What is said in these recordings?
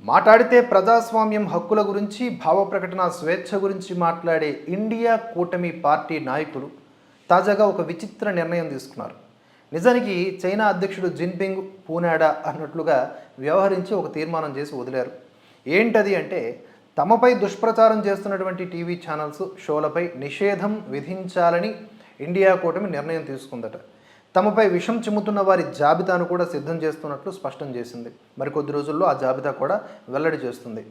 మాట్లాడితే ప్రజాస్వామ్యం హక్కుల గురించి భావ ప్రకటన స్వేచ్ఛ గురించి మాట్లాడే ఇండియా కూటమి పార్టీ నాయకులు తాజాగా ఒక విచిత్ర నిర్ణయం తీసుకున్నారు. నిజానికి చైనా అధ్యక్షుడు జిన్పింగ్ పూనాడా అన్నట్లుగా వ్యవహరించి ఒక తీర్మానం చేసి వదిలారు. ఏంటది అంటే తమపై దుష్ప్రచారం చేస్తున్నటువంటి టీవీ ఛానల్స్ షోలపై నిషేధం విధించాలని ఇండియా కూటమి నిర్ణయం తీసుకుందట. తమపై విషం చిమ్ముతున్న వారి జాబితాను కూడా సిద్ధం చేస్తున్నట్లు స్పష్టం చేసింది. మరికొద్ది రోజుల్లో ఆ జాబితా కూడా వెల్లడి చేస్తుంది.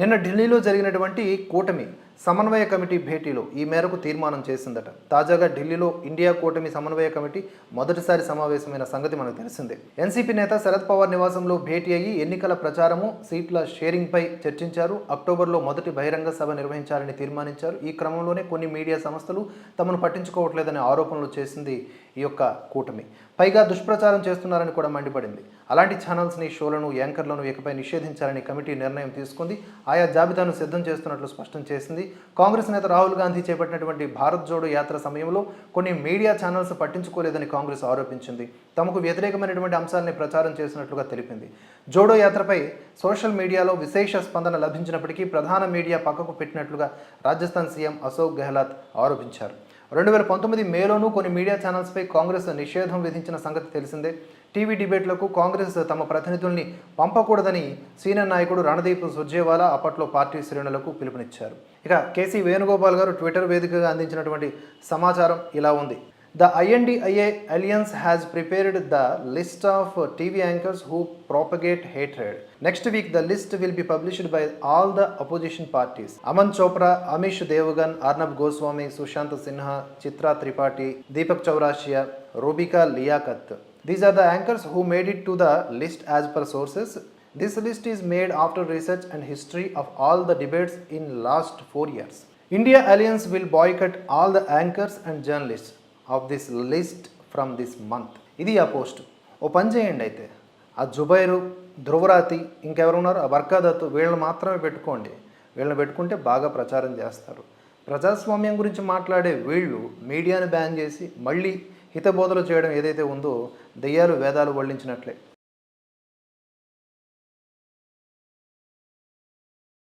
నిన్న ఢిల్లీలో జరిగినటువంటి కూటమి సమన్వయ కమిటీ భేటీలో ఈ మేరకు తీర్మానం చేసిందట. తాజాగా ఢిల్లీలో ఇండియా కూటమి సమన్వయ కమిటీ మొదటిసారి సమావేశమైన సంగతి మనకు తెలిసిందే. ఎన్సీపీ నేత శరద్ పవార్ నివాసంలో భేటీ అయ్యి ఎన్నికల ప్రచారము, సీట్ల షేరింగ్పై చర్చించారు. అక్టోబర్లో మొదటి బహిరంగ సభ నిర్వహించాలని తీర్మానించారు. ఈ క్రమంలోనే కొన్ని మీడియా సంస్థలు తమను పట్టించుకోవట్లేదనే ఆరోపణలు చేసింది ఈ యొక్క కూటమి. పైగా దుష్ప్రచారం చేస్తున్నారని కూడా మండిపడింది. అలాంటి ఛానల్స్ని, షోలను, యాంకర్లను ఇకపై నిషేధించాలని కమిటీ నిర్ణయం తీసుకుంది. ఆయా జాబితాను సిద్ధం చేస్తున్నట్లు స్పష్టం చేసింది. కాంగ్రెస్ నేత రాహుల్ గాంధీ చేపట్టినటువంటి భారత్ జోడో యాత్ర సమయంలో కొన్ని మీడియా ఛానల్స్ పట్టించుకోలేదని కాంగ్రెస్ ఆరోపించింది. తమకు వ్యతిరేకమైనటువంటి అంశాలని ప్రచారం చేసినట్లుగా తెలిపింది. జోడో యాత్రపై సోషల్ మీడియాలో విశేష స్పందన లభించినప్పటికీ ప్రధాన మీడియా పక్కకు పెట్టినట్లుగా రాజస్థాన్ సీఎం అశోక్ గెహ్లాట్ ఆరోపించారు. 2019 మేలోనూ కొన్ని మీడియా ఛానల్స్పై కాంగ్రెస్ నిషేధం విధించిన సంగతి తెలిసిందే. టీవీ డిబేట్లకు కాంగ్రెస్ తమ ప్రతినిధుల్ని పంపకూడదని సీనియర్ నాయకుడు రణదీప్ సుర్జేవాలా అప్పట్లో పార్టీ శ్రేణులకు పిలుపునిచ్చారు. ఇక కేసీ వేణుగోపాల్ గారు ట్విట్టర్ వేదికగా అందించినటువంటి సమాచారం ఇలా ఉంది. The INDIA alliance has prepared the list of TV anchors who propagate hatred. Next week, the list will be published by all the opposition parties. Aman Chopra, Amish Devgan, Arnab Goswami, Sushant Sinha, Chitra Tripathi, Deepak Chaurashia, Robika Liaquat. These are the anchors who made it to the list as per sources. This list is made after research and history of all the debates in last 4 years. India Alliance will boycott all the anchors and journalists of this list from this month. ఇది ఆ post. ఓ పని చేయండి, అయితే ఆ జుబైరు, ధ్రువరాతి, ఇంకెవరున్నారు, ఆ బర్కాదత్తు, వీళ్ళని మాత్రమే పెట్టుకోండి. వీళ్ళని పెట్టుకుంటే బాగా ప్రచారం చేస్తారు. ప్రజాస్వామ్యం గురించి మాట్లాడే వీళ్ళు మీడియాని బ్యాన్ చేసి మళ్ళీ హితబోధలు చేయడం ఏదైతే ఉందో దెయ్యాలు వేదాలు వల్లించినట్లే.